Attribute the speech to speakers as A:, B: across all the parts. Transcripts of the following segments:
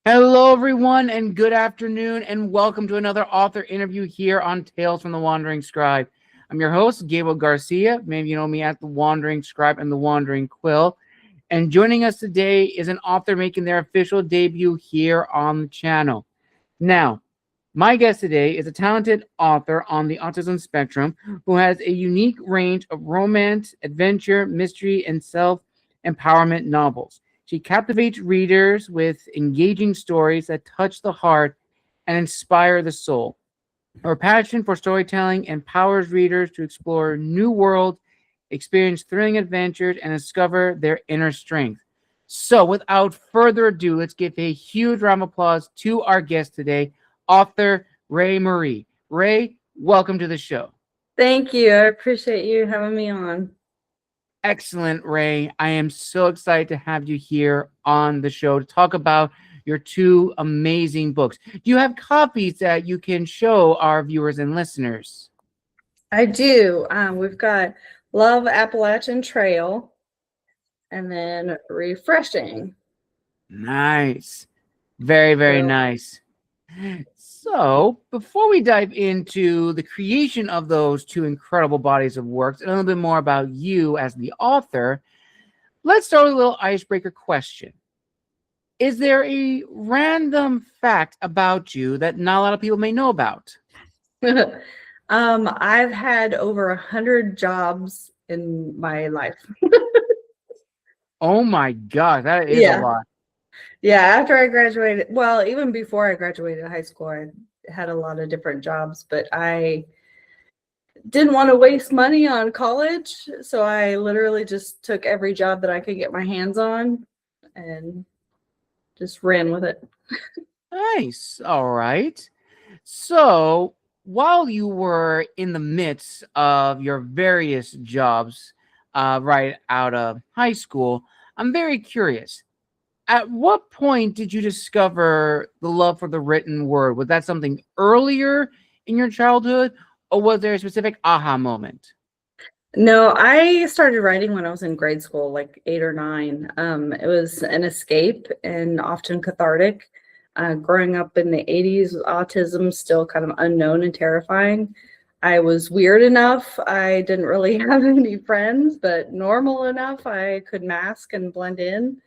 A: Hello, everyone, and good afternoon, and welcome to another author interview here on Tales from the Wandering Scribe. I'm your host, Gabriel Garcia. Maybe you know me as the Wandering Scribe and the Wandering Quill. And joining us today is an author making their official debut here on the channel. Now, my guest today is a talented author on the autism spectrum who has a unique range of romance, adventure, mystery, and self-empowerment novels. She captivates readers with engaging stories that touch the heart and inspire the soul. Her passion for storytelling empowers readers to explore new worlds, experience thrilling adventures, and discover their inner strength. So, without further ado, let's give a huge round of applause to our guest today, author Rei Marie. Rei, welcome to the show.
B: Thank you. I appreciate you having me on.
A: Excellent, Rei. I am so excited to have you here on the show to talk about your two amazing books. Do you have copies that you can show our viewers and listeners?
B: I do. We've got Love Appalachian Trail and then Refreshing.
A: Nice. Very, very
B: So,
A: nice. So, before we dive into the creation of those two incredible bodies of works and a little bit more about you as the author, let's start with a little icebreaker question. Is there a random fact about you that not a lot of people may know about?
B: I've had over 100 jobs in my life.
A: Oh my God, that is a
B: Yeah.
A: lot.
B: Yeah. After I graduated, well, even before I graduated high school, I had a lot of different jobs, but I didn't want to waste money on college. So I literally just took every job that I could get my hands on and just ran with it.
A: Nice. All right. So, while you were in the midst of your various jobs right out of high school, I'm very curious. At what point did you discover the love for the written word? Was that something earlier in your childhood, or was there a specific aha moment?
B: No, I started writing when I was in grade school, like 8 or 9. It was an escape and often cathartic. Growing up in the 80s, autism still kind of unknown and terrifying. I was weird enough. I didn't really have any friends, but normal enough. I could mask and blend in.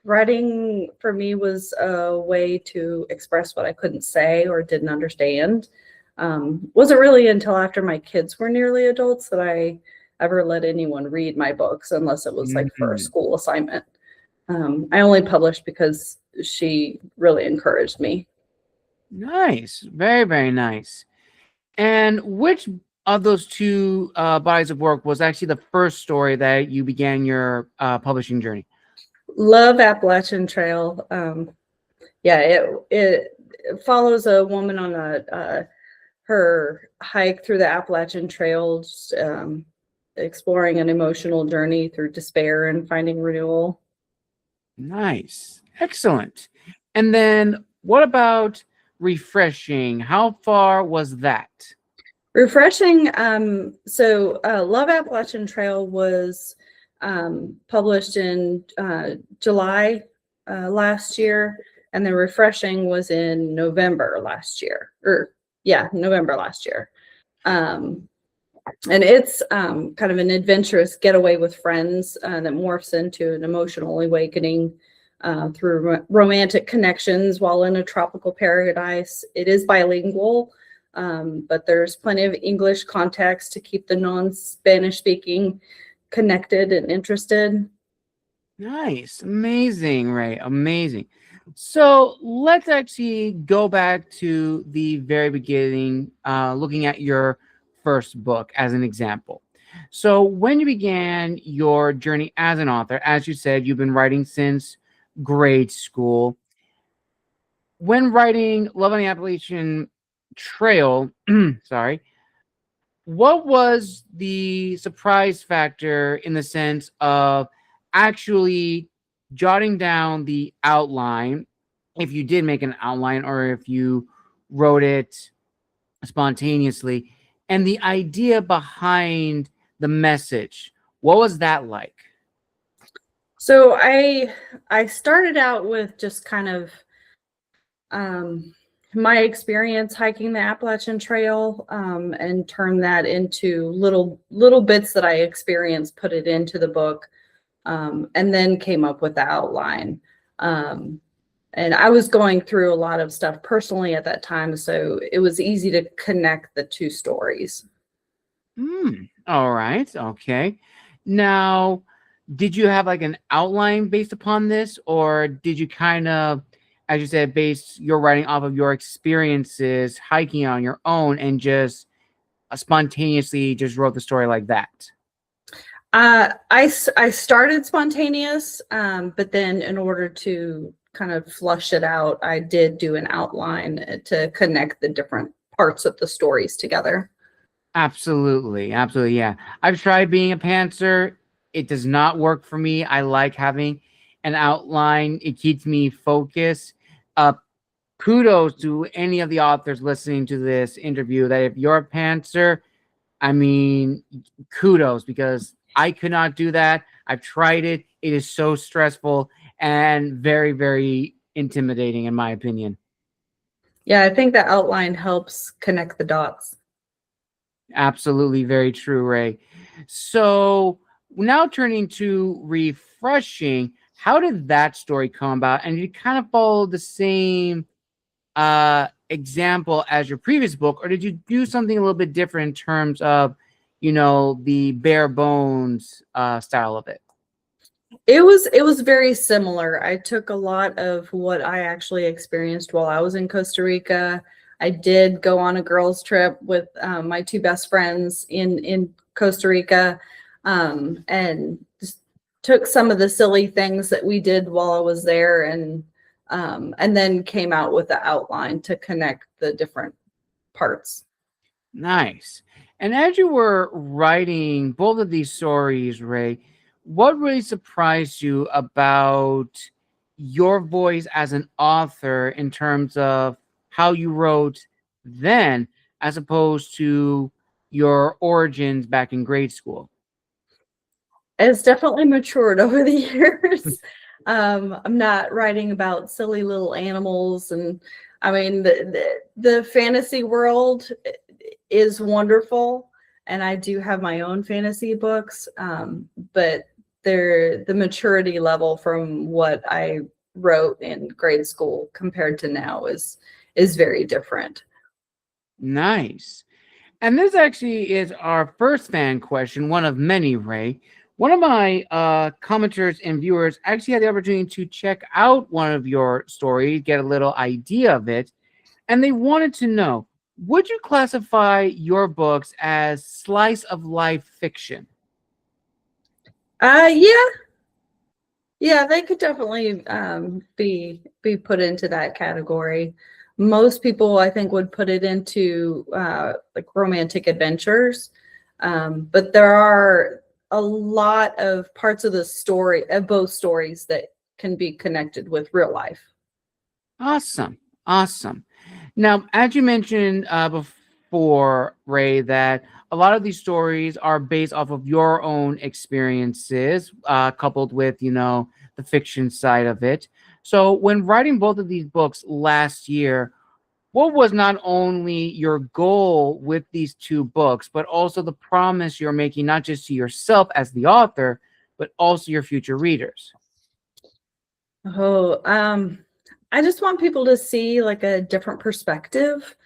B: Writing for me was a way to express what I couldn't say or didn't understand. Wasn't really until after my kids were nearly adults that I ever let anyone read my books unless it was like for a
A: Mhm.
B: school assignment. I only published because she really encouraged me.
A: Nice. Very, very nice. And which of those two bodies of work was actually the first story that you began your publishing journey?
B: Love Appalachian Trail. Yeah, it follows a woman on her hike through the Appalachian Trails, exploring an emotional journey through despair and finding renewal.
A: Nice. Excellent. And then what about refreshing? How far was that?
B: Refreshing. Love Appalachian Trail was published in July last year, and then Refreshing was in November last year. November last year. And it's kind of an adventurous getaway with friends that morphs into an emotional awakening through romantic connections while in a tropical paradise. It is bilingual, but there's plenty of English context to keep the non-Spanish speaking connected and interested.
A: Nice. Amazing, Ray. Amazing. So let's actually go back to the very beginning, looking at your first book as an example. So when you began your journey as an author, as you said, you've been writing since grade school. When writing Love on the Appalachian Trail, sorry, what was the surprise factor in the sense of actually jotting down the outline, if you did make an outline or if you wrote it spontaneously, and the idea behind the message? What was that like?
B: So I started out with just kind of my experience hiking the Appalachian Trail, and turn that into little bits that I experienced, put it into the book, and then came up with the outline. And I was going through a lot of stuff personally at that time, so it was easy to connect the two stories.
A: All right. Okay. Now, did you have like an outline based upon this, or did you kind of, as you said, base your writing off of your experiences hiking on your own and just spontaneously just wrote the story like that?
B: I started spontaneous, but then in order to kind of flush it out, I did do an outline to connect the different parts of the stories together.
A: Absolutely. Absolutely. Yeah. I've tried being a pantser. It does not work for me. I like having an outline, it keeps me focused. Uh, Kudos to any of the authors listening to this interview that if you're a pantser, I mean, kudos, because I could not do that. I've tried it. It is so stressful and very, very intimidating, in my opinion.
B: Yeah, I think the outline helps connect the dots.
A: Absolutely very true, Ray. So now turning to refreshing, how did that story come about? And did it kind of follow the same example as your previous book, or did you do something a little bit different in terms of, the bare bones style of it?
B: It was very similar. I took a lot of what I actually experienced while I was in Costa Rica. I did go on a girls' trip with my two best friends in Costa Rica, and just took some of the silly things that we did while I was there, and then came out with the outline to connect the different parts.
A: Nice. And as you were writing both of these stories, Ray, what really surprised you about your voice as an author in terms of how you wrote then, as opposed to your origins back in grade school?
B: It's definitely matured over the years. I'm not writing about silly little animals, and I mean the fantasy world is wonderful, and I do have my own fantasy books, but the maturity level from what I wrote in grade school compared to now is very different.
A: Nice. And this actually is our first fan question, one of many, Ray. One of my commenters and viewers actually had the opportunity to check out one of your stories, get a little idea of it, and they wanted to know, would you classify your books as slice of life fiction?
B: Yeah, yeah, they could definitely be put into that category. Most people, I think, would put it into like romantic adventures, but there are a lot of parts of the story of both stories that can be connected with real life.
A: Awesome. Awesome. Now, as you mentioned before, Ray, that a lot of these stories are based off of your own experiences, coupled with, the fiction side of it. So, when writing both of these books last year, what was not only your goal with these two books, but also the promise you're making, not just to yourself as the author, but also your future readers?
B: Oh, I just want people to see like a different perspective.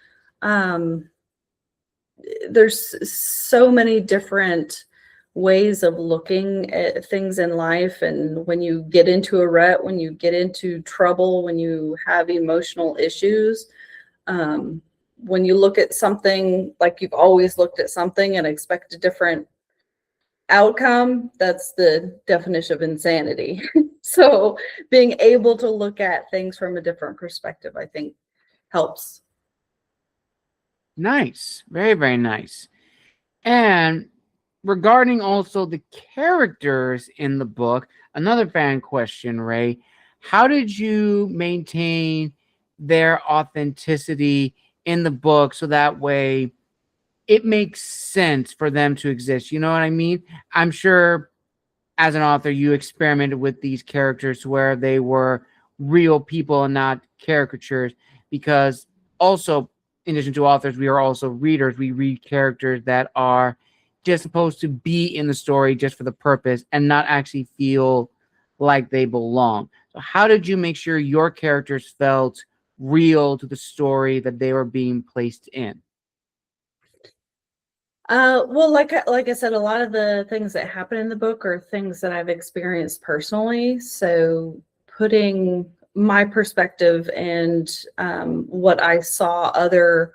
B: Um, there's so many different ways of looking at things in life, and when you get into a rut, when you get into trouble, when you have emotional issues, um, when you look at something like you've always looked at something and expect a different outcome, that's the definition of insanity. So being able to look at things from a different perspective, I think, helps.
A: Nice. Very, very nice. And regarding also the characters in the book, another fan question, Ray, how did you maintain their authenticity in the book so that way it makes sense for them to exist? You know what I mean? I'm sure as an author, you experimented with these characters where they were real people and not caricatures. because also, in addition to authors, we are also readers. We read characters that are just supposed to be in the story just for the purpose and not actually feel like they belong. So how did you make sure your characters felt real to the story that they were being placed in?
B: Well, like I said, a lot of the things that happen in the book are things that I've experienced personally. So putting my perspective and what I saw other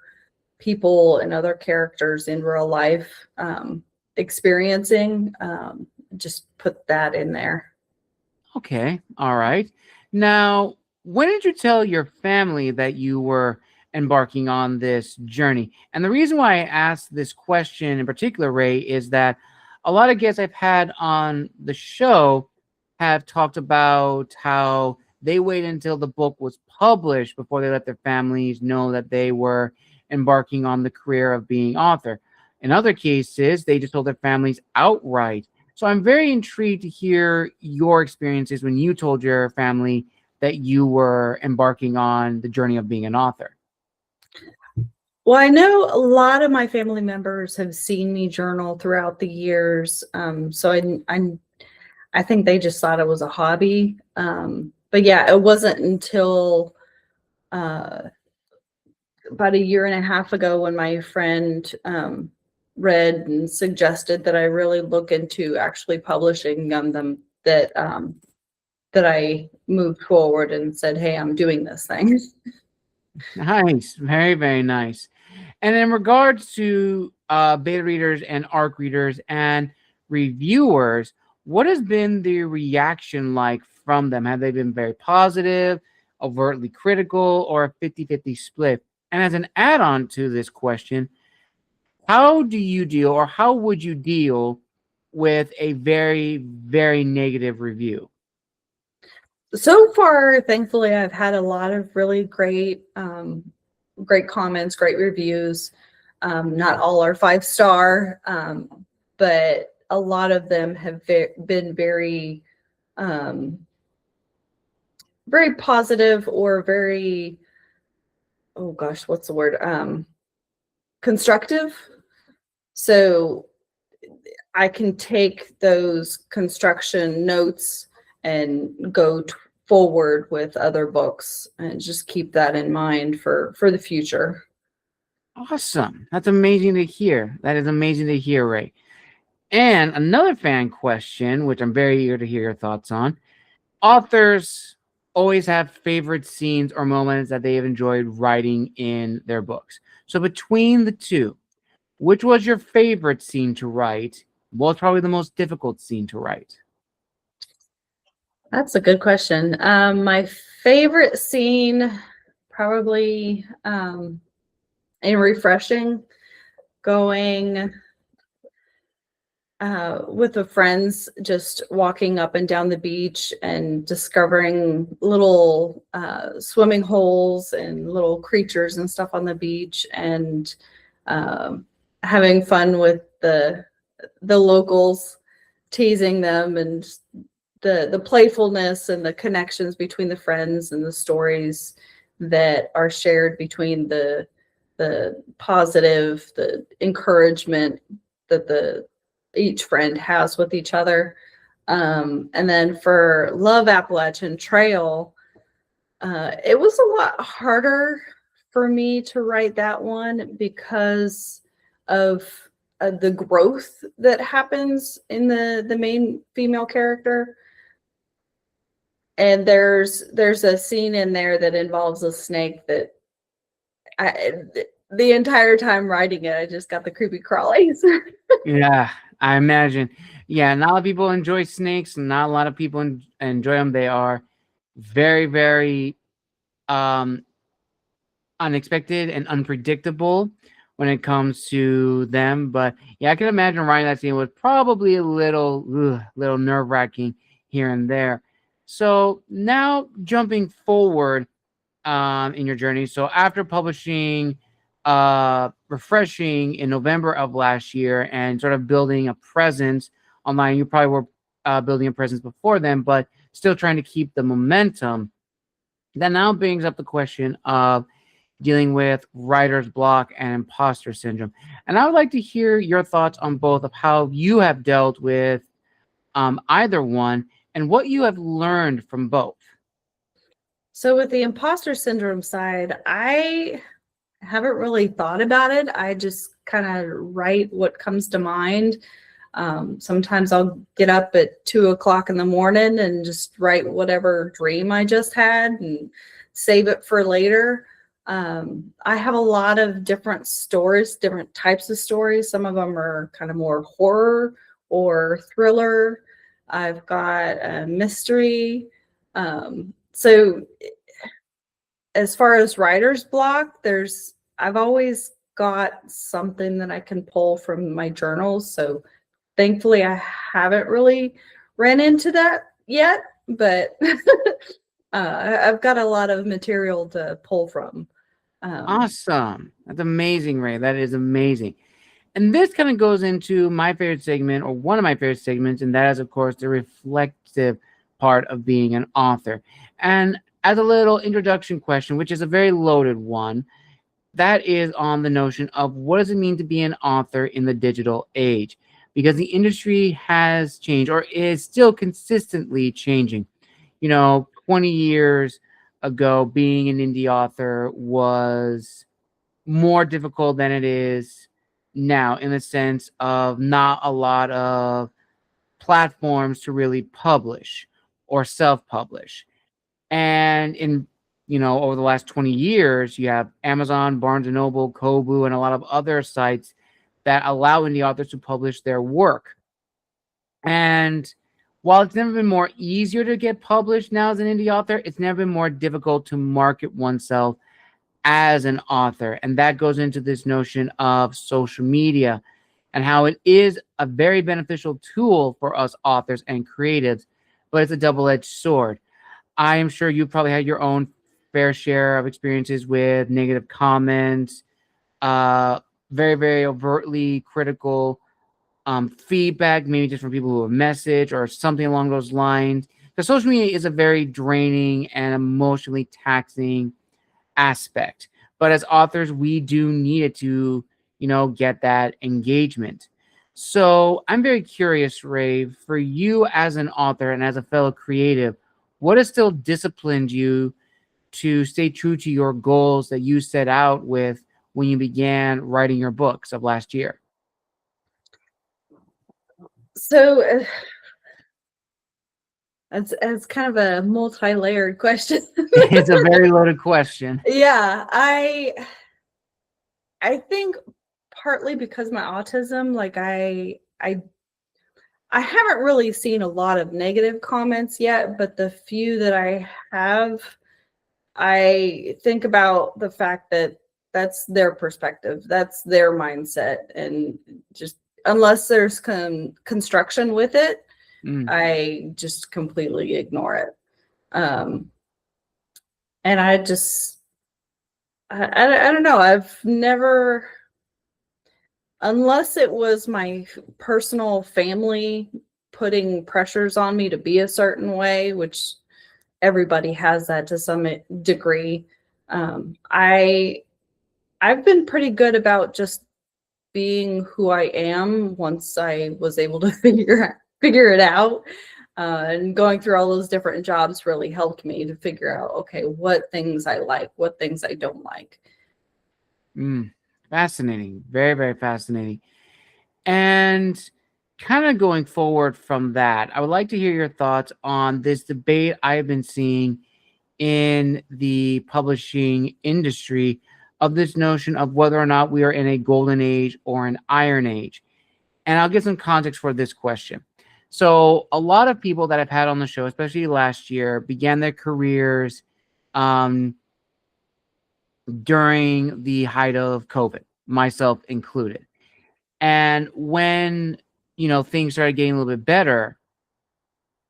B: people and other characters in real life experiencing, just put that in there.
A: Okay. All right. Now, when did you tell your family that you were embarking on this journey? And the reason why I asked this question in particular, Ray, is that a lot of guests I've had on the show have talked about how they waited until the book was published before they let their families know that they were embarking on the career of being author. In other cases, they just told their families outright. So I'm very intrigued to hear your experiences when you told your family that you were embarking on the journey of being an author.
B: Well, I know a lot of my family members have seen me journal throughout the years. I think they just thought it was a hobby. But yeah, it wasn't until uh, about a year and a half ago when my friend read and suggested that I really look into actually publishing them that I moved forward and said, "Hey, I'm doing this thing."
A: Nice. Very, very nice. And in regards to beta readers and ARC readers and reviewers, what has been the reaction like from them? Have they been very positive, overtly critical, or a 50-50 split? And as an add-on to this question, how do you deal or how would you deal with a very, very negative review?
B: So far, thankfully, I've had a lot of really great comments, great reviews. Not all are 5-star, but a lot of them have been um, very positive or very, oh gosh, what's the word? Constructive. So I can take those construction notes and go forward with other books and just keep that in mind for the future.
A: Awesome. That's amazing to hear. That is amazing to hear, Ray. And another fan question, which I'm very eager to hear your thoughts on. Authors always have favorite scenes or moments that they have enjoyed writing in their books. So between the two, which was your favorite scene to write? What was probably the most difficult scene to write?
B: That's a good question. My favorite scene, probably in refreshing, going with the friends, just walking up and down the beach and discovering little swimming holes and little creatures and stuff on the beach, and having fun with the locals, teasing them, and the playfulness and the connections between the friends and the stories that are shared between the positive, the encouragement that each friend has with each other. And then for Love Appalachian Trail, it was a lot harder for me to write that one because of the growth that happens in the main female character. And there's a scene in there that involves a snake that the entire time writing it, I just got the creepy crawlies.
A: Yeah, I imagine. Yeah, not a lot of people enjoy snakes, and not a lot of people enjoy them. They are very, very um, unexpected and unpredictable when it comes to them. But yeah, I can imagine writing that scene was probably a little nerve wracking here and there. So now jumping forward in your journey. So after publishing Refreshing in November of last year and sort of building a presence online, you probably were building a presence before then, but still trying to keep the momentum. That now brings up the question of dealing with writer's block and imposter syndrome. And I would like to hear your thoughts on both of how you have dealt with either one and what you have learned from both.
B: So with the imposter syndrome side, I haven't really thought about it. I just kind of write what comes to mind. Sometimes I'll get up at 2 o'clock in the morning and just write whatever dream I just had and save it for later. I have a lot of different stories, different types of stories. Some of them are kind of more horror or thriller. I've got a mystery. So as far as writer's block, I've always got something that I can pull from my journals. So thankfully I haven't really ran into that yet, but I've got a lot of material to pull from.
A: Awesome. That's amazing, Ray. That is amazing. And this kind of goes into my favorite segment, or one of my favorite segments, and that is, of course, the reflective part of being an author. And as a little introduction question, which is a very loaded one, that is on the notion of what does it mean to be an author in the digital age? Because the industry has changed or is still consistently changing. 20 years ago, being an indie author was more difficult than it is now, in the sense of not a lot of platforms to really publish or self-publish. And over the last 20 years, you have Amazon, Barnes and Noble, Kobo, and a lot of other sites that allow indie authors to publish their work. And while it's never been more easier to get published now as an indie author, it's never been more difficult to market oneself as an author. And that goes into this notion of social media and how it is a very beneficial tool for us authors and creatives, but it's a double-edged sword. I am sure you probably had your own fair share of experiences with negative comments, very, very overtly critical feedback, maybe just from people who have messaged or something along those lines. Because social media is a very draining and emotionally taxing aspect. But as authors, we do need it to, get that engagement. So I'm very curious, Ray, for you as an author and as a fellow creative, what has still disciplined you to stay true to your goals that you set out with when you began writing your books of last year?
B: So it's kind of a multi-layered question.
A: It's a very loaded question.
B: Yeah, I think partly because my autism, like I haven't really seen a lot of negative comments yet, but the few that I have, I think about the fact that that's their perspective, that's their mindset, and just unless there's construction with it, I just completely ignore it. And I don't know. I've never, unless it was my personal family putting pressures on me to be a certain way, which everybody has that to some degree. I've been pretty good about just being who I am once I was able to figure it out. And going through all those different jobs really helped me to figure out, okay, what things I like, what things I don't like.
A: Fascinating. Very, very fascinating. And kind of going forward from that, I would like to hear your thoughts on this debate I've been seeing in the publishing industry of this notion of whether or not we are in a golden age or an iron age. And I'll give some context for this question. So a lot of people that I've had on the show, especially last year, began their careers during the height of COVID, myself included. And when, things started getting a little bit better,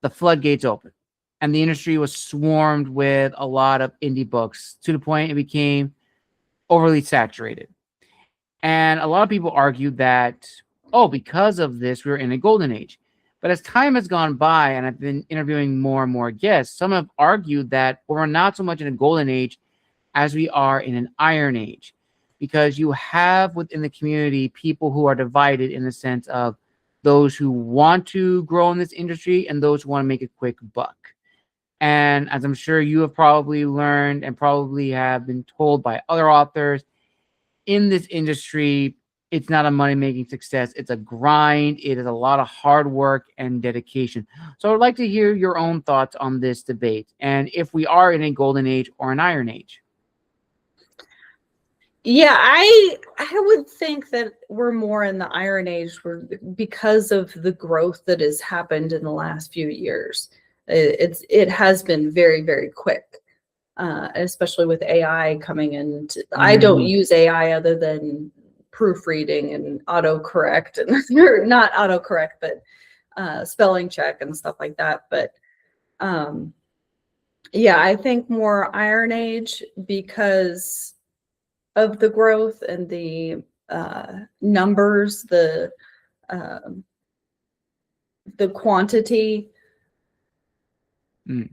A: the floodgates opened and the industry was swarmed with a lot of indie books to the point it became overly saturated. And a lot of people argued that, because of this, we're in a golden age. But as time has gone by and I've been interviewing more and more guests, some have argued that we're not so much in a golden age as we are in an iron age, because you have within the community people who are divided in the sense of those who want to grow in this industry and those who want to make a quick buck. And as I'm sure you have probably learned and probably have been told by other authors, in this industry, it's not a money making success. It's a grind. It is a lot of hard work and dedication. So I'd like to hear your own thoughts on this debate and if we are in a golden age or an iron age.
B: Yeah, I would think that we're more in the iron age because of the growth that has happened in the last few years. It has been very, very quick, especially with AI coming in. I don't use AI other than proofreading and autocorrect, and or not autocorrect, but spelling check and stuff like that. But yeah, I think more iron age because of the growth and the numbers, the quantity.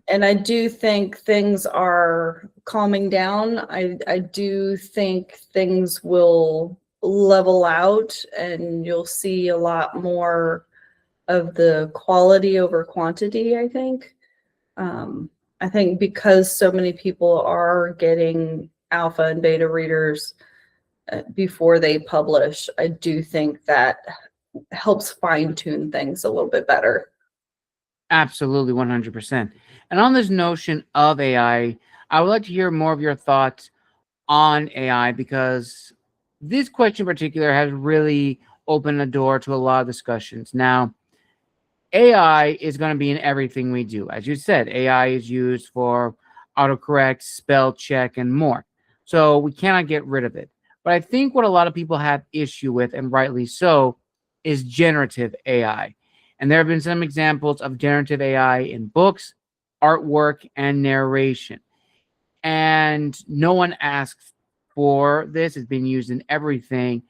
B: And I do think things are calming down. I do think things will level out and you'll see a lot more of the quality over quantity, I think. I think because so many people are getting alpha and beta readers before they publish, I do think that helps fine-tune things a little bit better.
A: Absolutely, 100%. And on this notion of AI, I would like to hear more of your thoughts on AI, because this question in particular has really opened the door to a lot of discussions. Now, AI is going to be in everything we do. As you said, AI is used for autocorrect, spell check, and more. So we cannot get rid of it. But I think what a lot of people have issue with, and rightly so, is generative AI. And there have been some examples of generative AI in books, artwork, and narration. And no one asks for this. It's been used in everything.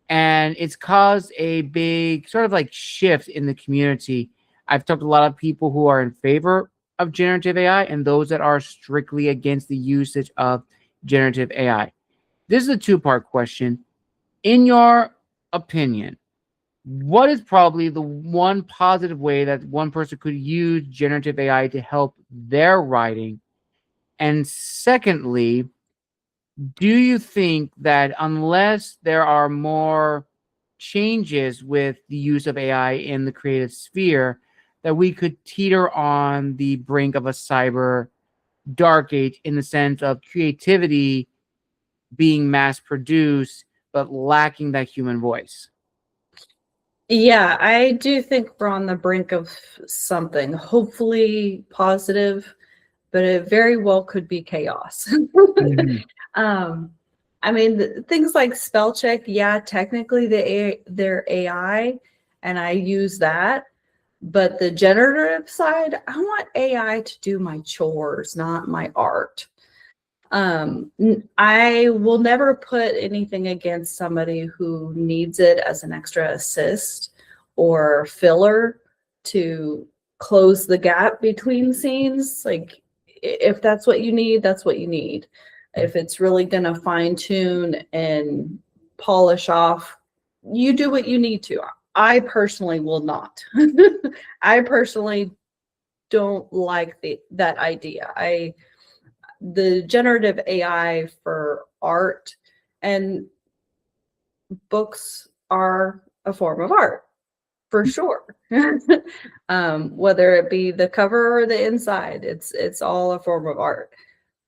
A: And it's caused a big sort of like shift in the community. I've talked to a lot of people who are in favor of generative AI and those that are strictly against the usage of generative AI. This is a two-part question. In your opinion, what is probably the one positive way that one person could use generative AI to help their writing? And secondly, do you think that unless there are more changes with the use of AI in the creative sphere, that we could teeter on the brink of a cyber dark age in the sense of creativity being mass produced but lacking that human voice?
B: Yeah, I do think we're on the brink of something, hopefully positive, but it very well could be chaos. I mean, things like spell check, yeah, technically they're AI, and I use that. But the generative side, I want AI to do my chores, not my art. I will never put anything against somebody who needs it as an extra assist or filler to close the gap between scenes. Like, if that's what you need, that's what you need. If it's really going to fine tune and polish off, you do what you need to. I personally will not. I personally don't like that idea. The generative AI for art and books are a form of art, for sure. Whether it be the cover or the inside, it's all a form of art.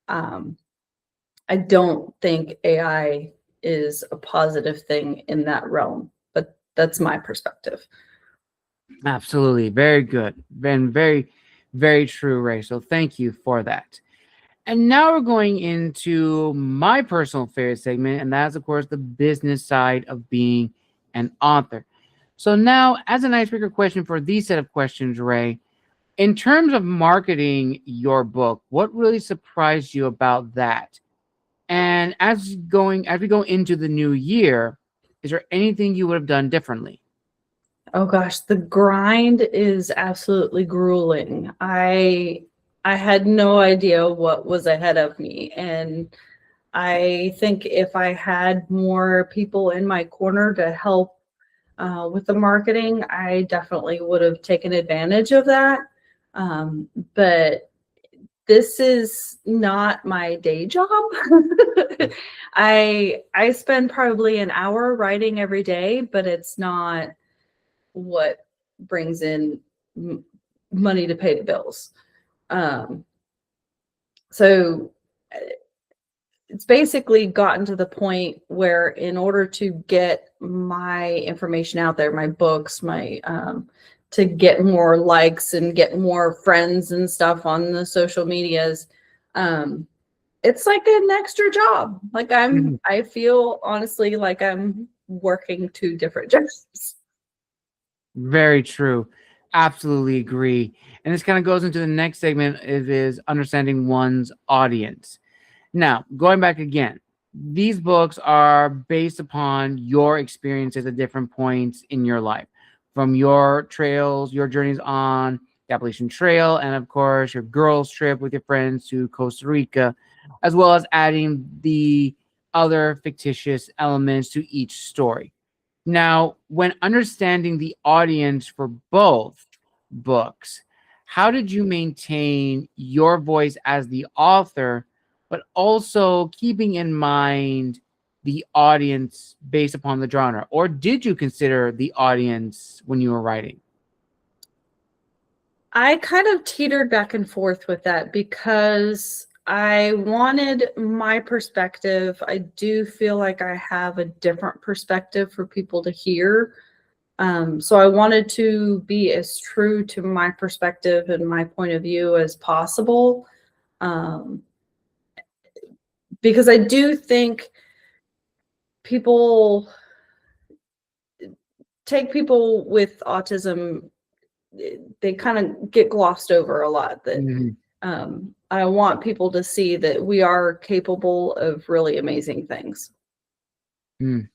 B: I don't think AI is a positive thing in that realm, but that's my perspective.
A: Absolutely. Very good. And very, very true, Ray. So thank you for that. And now we're going into my personal favorite segment, and that's, of course, the business side of being an author. So now, as an icebreaker question for these set of questions, Ray, in terms of marketing your book, what really surprised you about that? And as we go into the new year, is there anything you would have done differently?
B: Oh gosh, the grind is absolutely grueling. I had no idea what was ahead of me, and I think if I had more people in my corner to help with the marketing, I definitely would have taken advantage of that. But this is not my day job. I spend probably an hour writing every day, but it's not what brings in money to pay the bills. Um, so it's basically gotten to the point where in order to get my information out there, my books, my to get more likes and get more friends and stuff on the social medias, it's like an extra job. Like I feel honestly like I'm working two different jobs.
A: Very true. Absolutely agree. And this kind of goes into the next segment. It is understanding one's audience. Now, going back again, these books are based upon your experiences at different points in your life, from your trails, your journeys on the Appalachian Trail, and of course, your girls' trip with your friends to Costa Rica, as well as adding the other fictitious elements to each story. Now, when understanding the audience for both books, how did you maintain your voice as the author, but also keeping in mind the audience based upon the genre? Or did you consider the audience when you were writing?
B: I kind of teetered back and forth with that because I wanted my perspective. I do feel like I have a different perspective for people to hear. So I wanted to be as true to my perspective and my point of view as possible. Um, because I do think people take people with autism, they kind of get glossed over a lot. That
A: Mhm.
B: I want people to see that we are capable of really amazing things.
A: Mm.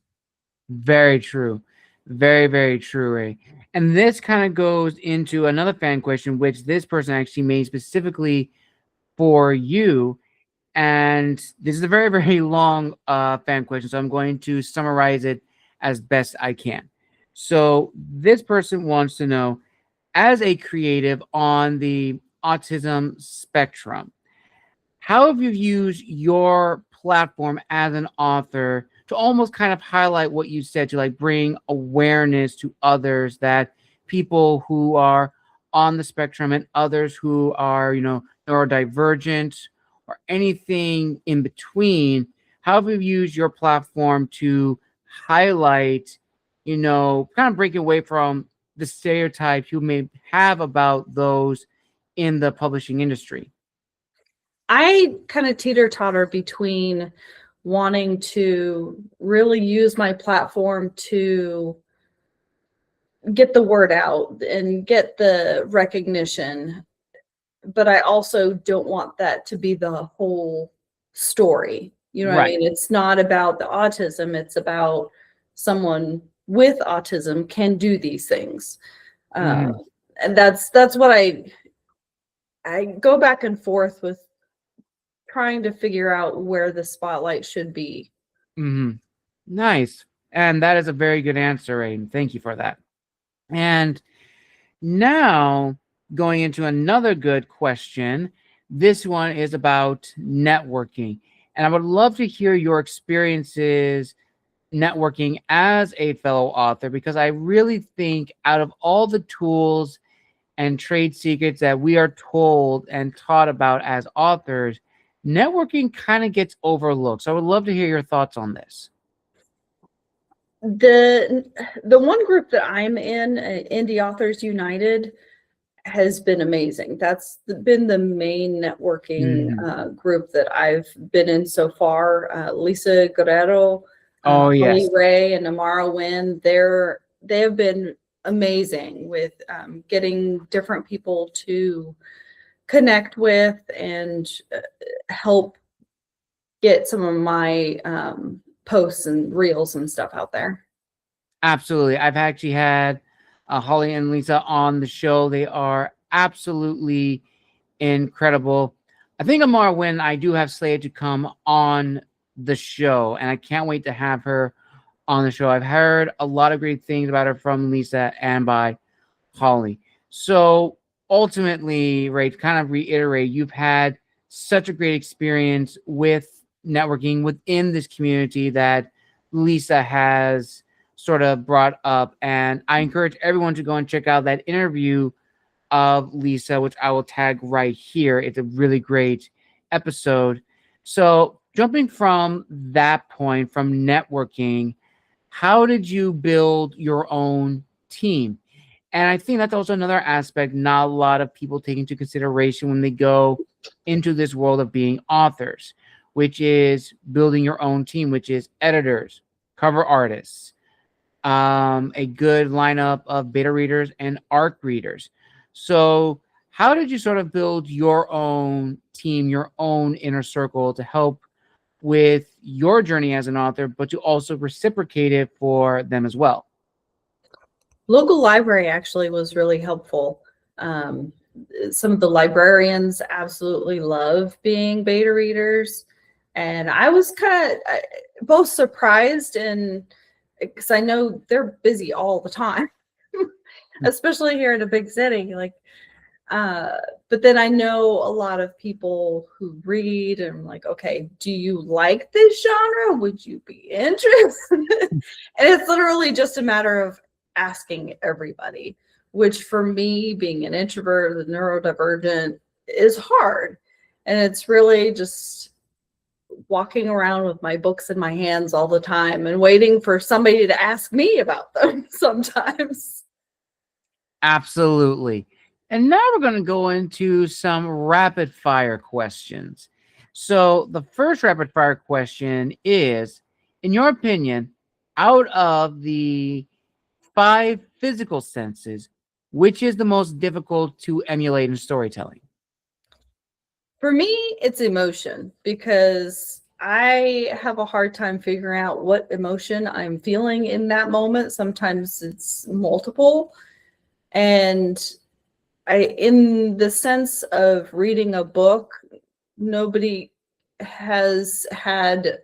A: Very true. Very, very true, Ray. And this kind of goes into another fan question, which this person actually made specifically for you. And this is a very, very long fan question. So I'm going to summarize it as best I can. So this person wants to know, as a creative on the autism spectrum, how have you used your platform as an author to almost kind of highlight what you said, to like bring awareness to others, that people who are on the spectrum and others who are, neurodivergent or anything in between? How have you used your platform to highlight, kind of break away from the stereotypes you may have about those in the publishing industry?
B: I kind of teeter totter between wanting to really use my platform to get the word out and get the recognition, but I also don't want that to be the whole story. You know what I
A: Right.
B: mean? It's not about the autism, it's about someone with autism can do these things. Uh,
A: Mhm.
B: and that's what I go back and forth with trying to figure out where the spotlight should be.
A: Mhm. Nice. And that is a very good answer, Aiden. Thank you for that. And now going into another good question. This one is about networking. And I would love to hear your experiences networking as a fellow author, because I really think out of all the tools and trade secrets that we are told and taught about as authors, networking kind of gets overlooked. So I would love to hear your thoughts on this.
B: The one group that I'm in, Indie Authors United, has been amazing. That's been the main networking
A: Mhm.
B: group that I've been in so far. Lisa Guerrero,
A: Oh,
B: Holly
A: yes.
B: Ray, and Amara Wynn, they have been amazing with getting different people to connect with and help get some of my posts and reels and stuff out there.
A: Absolutely. I've actually had Holly and Lisa on the show. They are absolutely incredible. I think Amar, when I do have slated to come on the show, and I can't wait to have her on the show. I've heard a lot of great things about her from Lisa and by Holly. So ultimately, Ray, to kind of reiterate, you've had such a great experience with networking within this community that Lisa has sort of brought up. And I encourage everyone to go and check out that interview of Lisa, which I will tag right here. It's a really great episode. So, jumping from that point, from networking, how did you build your own team? And I think that's also another aspect not a lot of people take into consideration when they go into this world of being authors, which is building your own team, which is editors, cover artists, a good lineup of beta readers and ARC readers. So, how did you sort of build your own team, your own inner circle to help with your journey as an author, but to also reciprocate it for them as well?
B: Local library actually was really helpful. Some of the librarians absolutely love being beta readers. And I was kind of both surprised and because I know they're busy all the time, especially here in a big city. But then I know a lot of people who read and I'm like, okay, do you like this genre? Would you be interested? And it's literally just a matter of asking everybody, which for me, being an introvert, the neurodivergent, is hard. And it's really just walking around with my books in my hands all the time and waiting for somebody to ask me about them sometimes.
A: Absolutely. And now we're going to go into some rapid fire questions. So, the first rapid fire question is, in your opinion, out of the 5 physical senses, which is the most difficult to emulate in storytelling?
B: For me, it's emotion because I have a hard time figuring out what emotion I'm feeling in that moment. Sometimes it's multiple. And in the sense of reading a book, nobody has had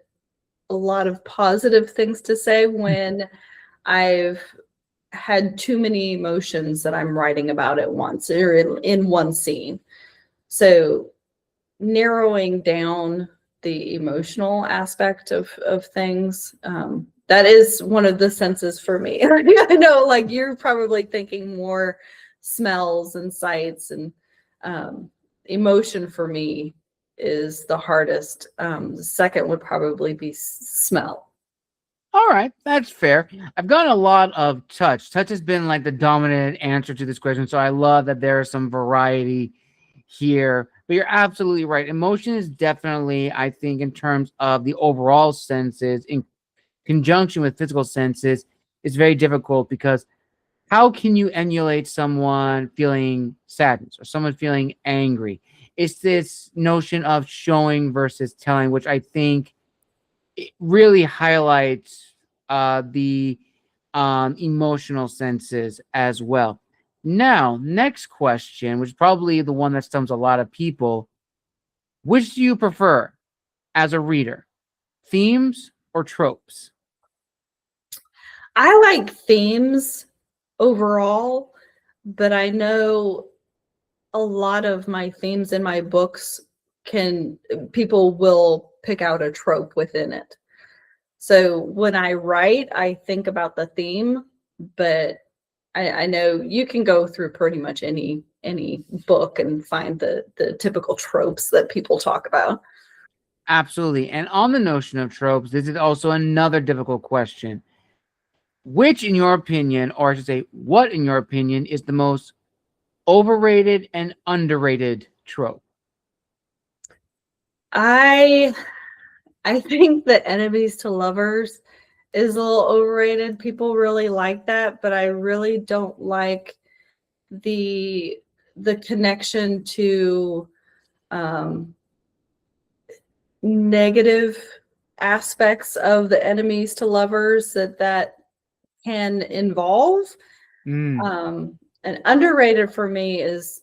B: a lot of positive things to say when I've had too many emotions that I'm writing about at once or in one scene. So narrowing down the emotional aspect of things, that is one of the senses for me. I know, like, you're probably thinking more smells and sights, and emotion for me is the hardest. The second would probably be smell.
A: All right, that's fair. I've gotten a lot of touch. Touch has been like the dominant answer to this question. So I love that there is some variety here. But you're absolutely right. Emotion is definitely, I think, in terms of the overall senses, in conjunction with physical senses, is very difficult because how can you emulate someone feeling sadness or someone feeling angry? It's this notion of showing versus telling, which I think it really highlights the emotional senses as well. Now, next question, which is probably the one that stumps a lot of people. Which do you prefer as a reader, themes or tropes?
B: I like themes overall, but I know a lot of my themes in my books people will pick out a trope within it. So when I write, I think about the theme, but I know you can go through pretty much any book and find the typical tropes that people talk about.
A: Absolutely. And on the notion of tropes, this is also another difficult question. Which, in your opinion, or I should say, what, in your opinion, is the most overrated and underrated trope?
B: I think that enemies to lovers is a little overrated. People really like that, but I really don't like the connection to negative aspects of the enemies to lovers that can involve.
A: Mm.
B: And underrated for me is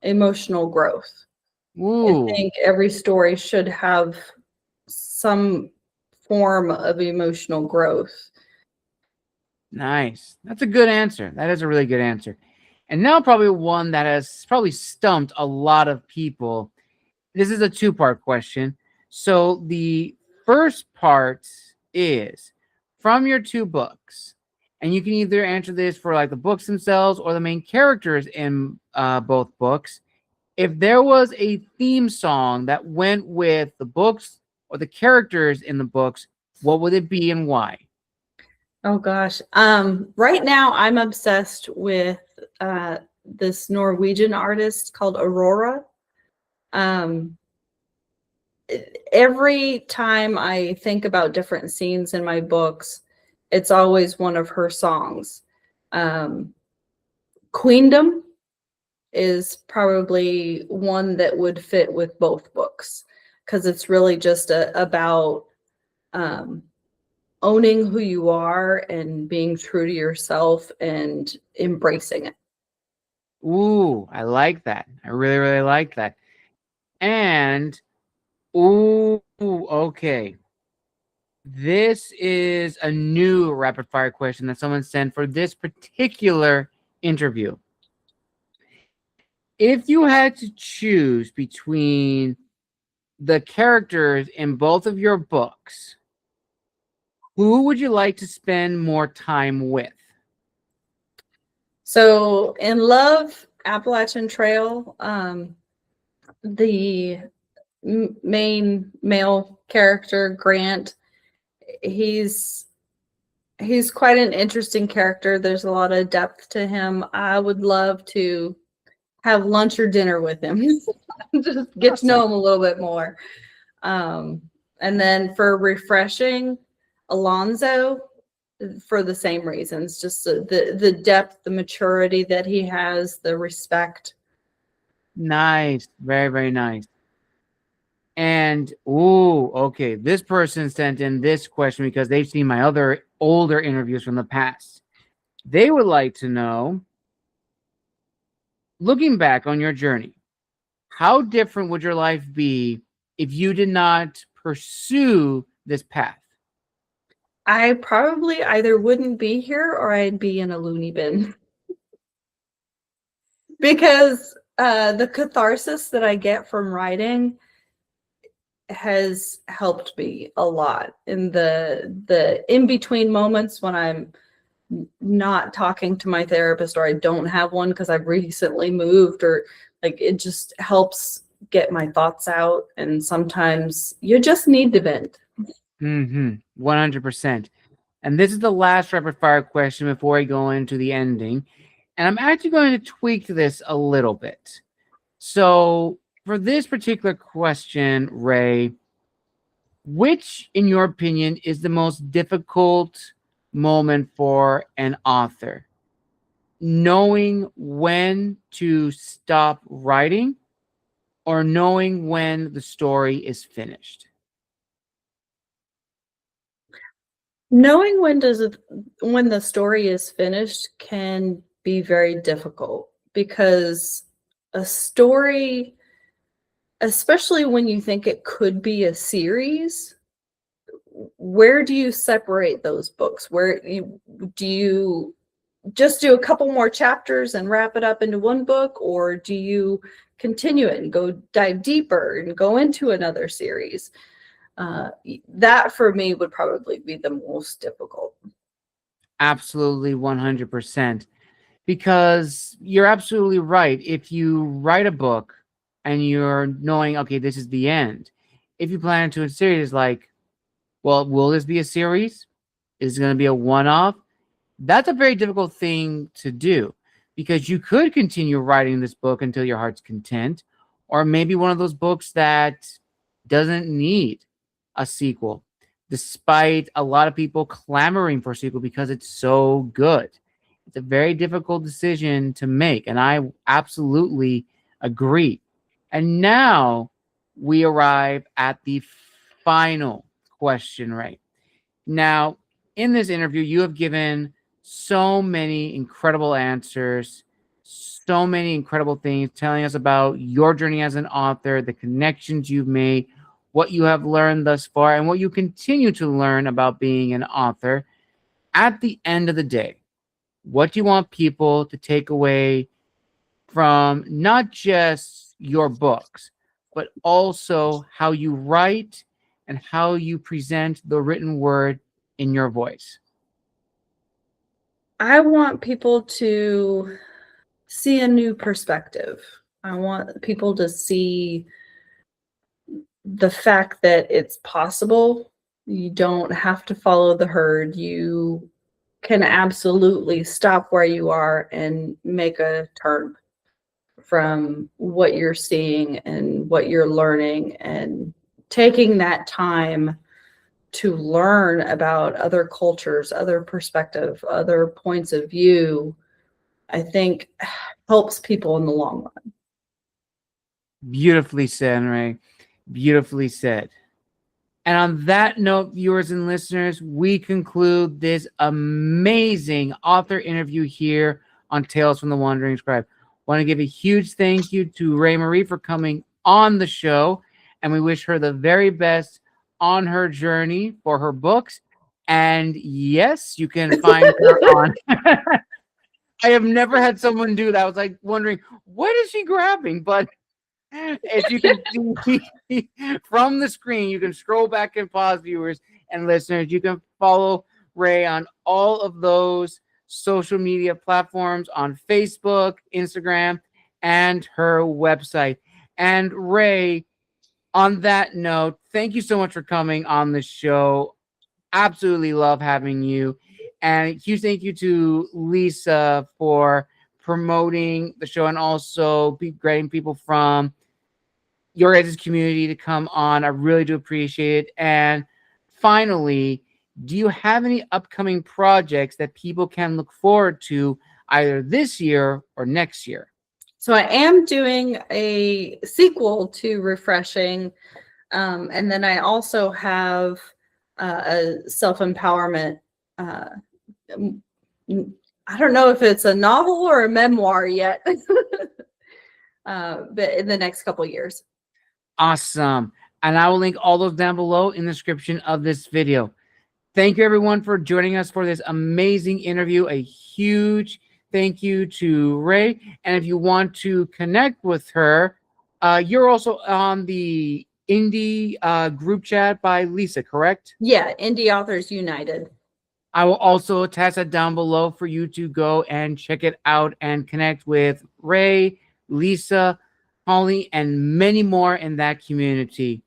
B: emotional growth. I
A: Ooh.
B: think every story should have some form of emotional growth.
A: Nice. That's a good answer. That is a really good answer. And now probably one that has probably stumped a lot of people. This is a two-part question. So the first part is from your two books, and you can either answer this for like the books themselves or the main characters in both books. If there was a theme song that went with the books or the characters in the books, what would it be and why?
B: Oh gosh. Right now I'm obsessed with this Norwegian artist called Aurora. Um, every time I think about different scenes in my books, it's always one of her songs. Queendom is probably one that would fit with both books because it's really just about owning who you are and being true to yourself and embracing it.
A: Ooh, I like that. I really, really like that. And, ooh, okay. This is a new rapid fire question that someone sent for this particular interview. If you had to choose between the characters in both of your books, who would you like to spend more time with?
B: So in Love, Appalachian Trail, the main male character, Grant, he's quite an interesting character. There's a lot of depth to him. I would love to have lunch or dinner with him. Just get to know him a little bit more. And then for refreshing, Alonzo, for the same reasons, just the depth, the maturity that he has, the respect.
A: Nice. Very, very nice. And, ooh, okay. This person sent in this question because they've seen my other older interviews from the past. They would like to know, looking back on your journey, how different would your life be if you did not pursue this path?
B: I probably either wouldn't be here or I'd be in a loony bin. Because the catharsis that I get from writing has helped me a lot in the in-between moments when I'm not talking to my therapist or I don't have one because I've recently moved, or like it just helps get my thoughts out, and sometimes you just need to vent.
A: 100%. And this is the last rapid fire question before I go into the ending. And I'm actually going to tweak this a little bit. So for this particular question, Ray, which, in your opinion, is the most difficult moment for an author? Knowing when to stop writing or knowing when the story is finished?
B: Knowing when the story is finished can be very difficult, because a story, especially when you think it could be a series, where do you separate those books? Do you just do a couple more chapters and wrap it up into one book, or do you continue it and go dive deeper and go into another series? That for me would probably be the most difficult.
A: Absolutely 100%. Because you're absolutely right. If you write a book and you're knowing, okay, this is the end. If you plan into a series, like, well, will this be a series? Is it going to be a one-off? That's a very difficult thing to do, because you could continue writing this book until your heart's content, or maybe one of those books that doesn't need a sequel, despite a lot of people clamoring for a sequel because it's so good. It's a very difficult decision to make, and I absolutely agree. And now we arrive at the final question, right? Now, in this interview, you have given so many incredible answers, so many incredible things, telling us about your journey as an author, the connections you've made, what you have learned thus far and what you continue to learn about being an author. At the end of the day, what do you want people to take away from not just your books, but also how you write and how you present the written word in your voice?
B: I want people to see a new perspective. I want people to see the fact that it's possible. You don't have to follow the herd. You can absolutely stop where you are and make a turn from what you're seeing and what you're learning, and taking that time to learn about other cultures, other perspective, other points of view, I think helps people in the long run.
A: Beautifully said, Ray. Beautifully said. And on that note, viewers and listeners, we conclude this amazing author interview here on Tales from the Wandering Scribe. Want to give a huge thank you to Rei Marie for coming on the show, and we wish her the very best on her journey for her books. And yes, you can find her on. I have never had someone do that. I was like wondering, what is she grabbing? But as you can see from the screen, you can scroll back and pause, viewers and listeners. You can follow Rei on all of those social media platforms on Facebook, Instagram, and her website. And Rei, on that note, thank you so much for coming on the show. Absolutely love having you. And huge thank you to Lisa for promoting the show and also getting people from your guys' community to come on. I really do appreciate it. And finally, do you have any upcoming projects that people can look forward to either this year or next year?
B: So I am doing a sequel to Refreshing. And then I also have a self-empowerment. I don't know if it's a novel or a memoir yet, but in the next couple of years.
A: Awesome. And I will link all those down below in the description of this video. Thank you, everyone, for joining us for this amazing interview. A huge thank you to Rei. And if you want to connect with her, you're also on the indie group chat by Lisa, correct?
B: Yeah, Indie Authors United.
A: I will also attach that down below for you to go and check it out and connect with Rei, Lisa, Holly, and many more in that community.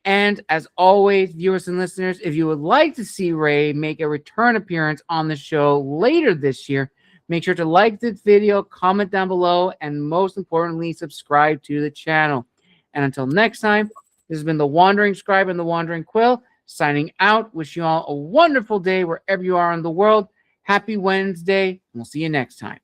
A: And as always, viewers and listeners, if you would like to see Rei make a return appearance on the show later this year, make sure to like this video, comment down below, and most importantly, subscribe to the channel. And until next time, this has been the Wandering Scribe and the Wandering Quill, signing out. Wish you all a wonderful day wherever you are in the world. Happy Wednesday, and we'll see you next time.